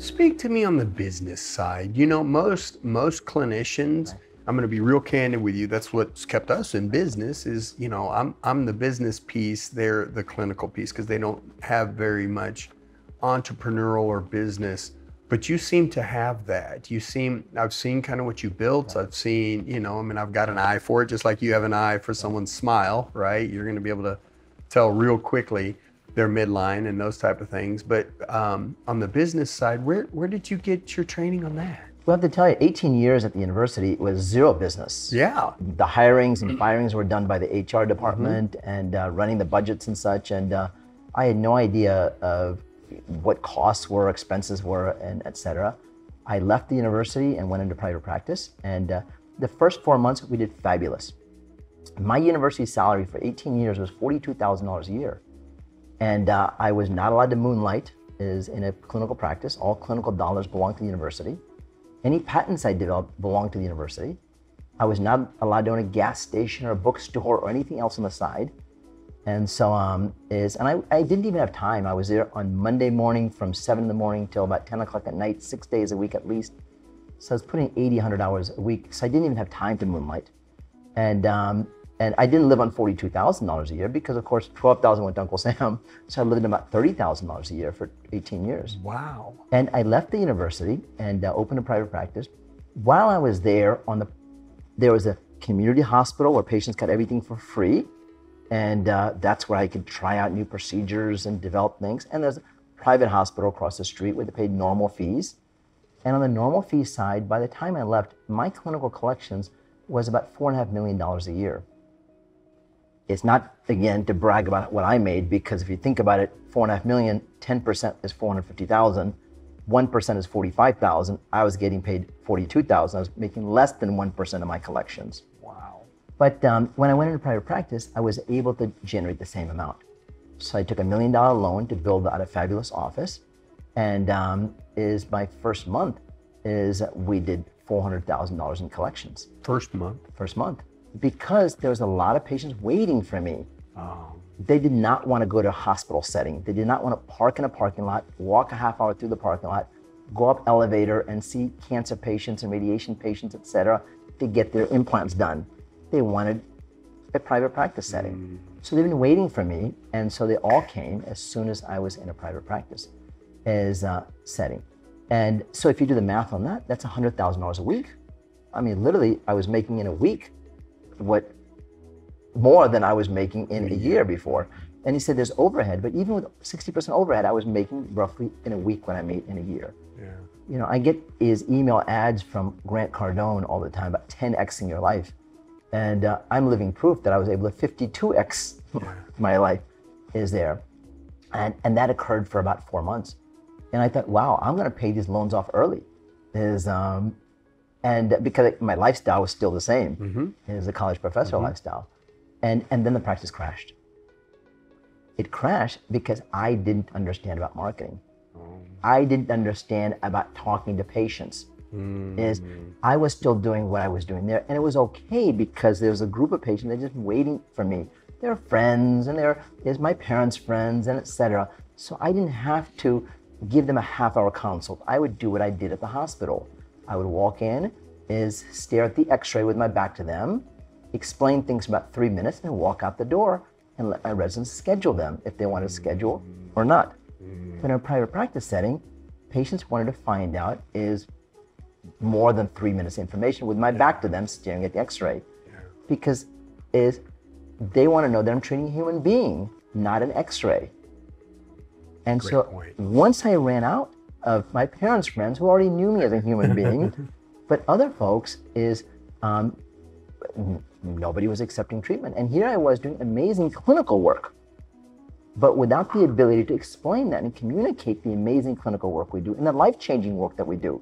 Speak to me on the business side. You know, most clinicians, I'm going to be real candid with you. That's what's kept us in business is, you know, I'm the business piece, they're the clinical piece because they don't have very much entrepreneurial or business. But you seem to have that. I've seen kind of what you built. I've seen, you know, I mean, I've got an eye for it, just like you have an eye for someone's smile, right? You're going to be able to tell real quickly their midline and those type of things. But on the business side, where did you get your training on that? Well, I have to tell you, 18 years at the university was zero business. Yeah. The hirings and firings were done by the HR department and running the budgets and such. And I had no idea of what costs were, expenses were, and et cetera. I left the university and went into private practice. And the first 4 months, we did fabulous. My university salary for 18 years was $42,000 a year. And I was not allowed to moonlight is in a clinical practice. All clinical dollars belong to the university. Any patents I developed belonged to the university. I was not allowed to own a gas station or a bookstore or anything else on the side. And so I didn't even have time. I was there on Monday morning from 7 in the morning till about 10 o'clock at night, 6 days a week at least. So I was putting 80, 100 hours a week. So I didn't even have time to moonlight. And I didn't live on $42,000 a year because, of course, $12,000 went to Uncle Sam. So I lived in about $30,000 a year for 18 years. Wow. And I left the university and opened a private practice. While I was there, there was a community hospital where patients got everything for free. And that's where I could try out new procedures and develop things. And there's a private hospital across the street where they paid normal fees. And on the normal fee side, by the time I left, my clinical collections was about $4.5 million a year. It's not, again, to brag about what I made, because if you think about it, 4.5 million, 10% is 450,000, 1% is 45,000. I was getting paid 42,000. I was making less than 1% of my collections. Wow. But when I went into private practice, I was able to generate the same amount. So I took $1 million loan to build out a fabulous office. And my first month we did $400,000 in collections. First month? First month. Because there was a lot of patients waiting for me. Oh. They did not want to go to a hospital setting. They did not want to park in a parking lot, walk a half hour through the parking lot, go up elevator and see cancer patients and radiation patients, et cetera, to get their implants done. They wanted a private practice setting. So they've been waiting for me, and so they all came as soon as I was in a private practice as setting. And so if you do the math on that, that's $100,000 a week. I mean, literally, I was making in a week more than I was making in a year before. And he said there's overhead, but even with 60% overhead, I was making roughly in a week what I made in a year. Yeah. You know, I get his email ads from Grant Cardone all the time about 10Xing your life. And I'm living proof that I was able to 52X my life is there. And that occurred for about 4 months. And I thought, wow, I'm gonna pay these loans off early. And because my lifestyle was still the same as a college professor lifestyle. And then the practice crashed. It crashed because I didn't understand about marketing. I didn't understand about talking to patients. I was still doing what I was doing there. And it was okay because there was a group of patients that were just waiting for me. They're friends and there's my parents' friends and et cetera. So I didn't have to give them a half-hour consult. I would do what I did at the hospital. I would walk in, stare at the x-ray with my back to them, explain things for about 3 minutes, and walk out the door and let my residents schedule them if they want to schedule or not. But in a private practice setting, patients wanted to find out is more than 3 minutes information with my back to them staring at the x-ray. Because they want to know that I'm treating a human being, not an x-ray. And Great so point. Once I ran out of my parents' friends who already knew me as a human being, but other folks nobody was accepting treatment. And here I was doing amazing clinical work, but without the ability to explain that and communicate the amazing clinical work we do and the life-changing work that we do.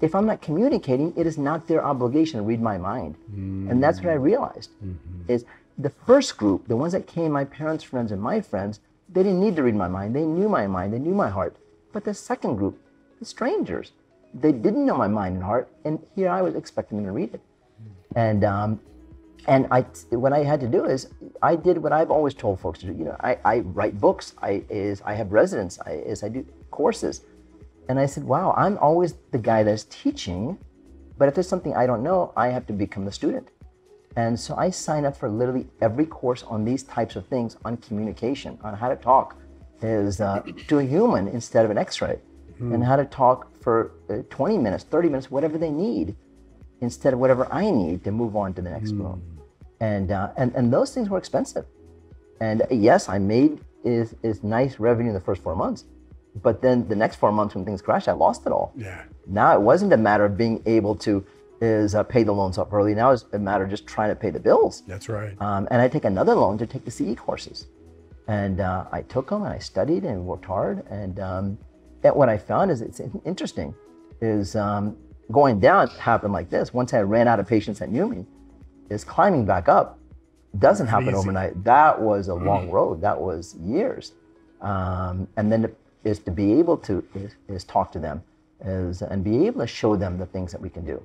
If I'm not communicating, it is not their obligation to read my mind. And that's what I realized, is the first group, the ones that came, my parents' friends and my friends, they didn't need to read my mind. They knew my mind, they knew my heart. But the second group, the strangers, they didn't know my mind and heart, and here I was expecting them to read it. And what I had to do is, I did what I've always told folks to do. You know, I write books, I have residents, I do courses. And I said, wow, I'm always the guy that's teaching, but if there's something I don't know, I have to become the student. And so I signed up for literally every course on these types of things, on communication, on how to talk to a human instead of an x-ray, and how to talk for 20 minutes, 30 minutes, whatever they need, instead of whatever I need to move on to the next room. And those things were expensive. And yes, I made is nice revenue in the first 4 months, but then the next 4 months when things crashed, I lost it all. Yeah. Now it wasn't a matter of being able to pay the loans up early. Now it's a matter of just trying to pay the bills. That's right. And I take another loan to take the CE courses. And I took them and I studied and worked hard. And what I found is it's interesting is going down happened like this. Once I ran out of patients that knew me, is climbing back up doesn't happen Easy. overnight. That was a long road. That was years. And then is to be able to talk to them and be able to show them the things that we can do.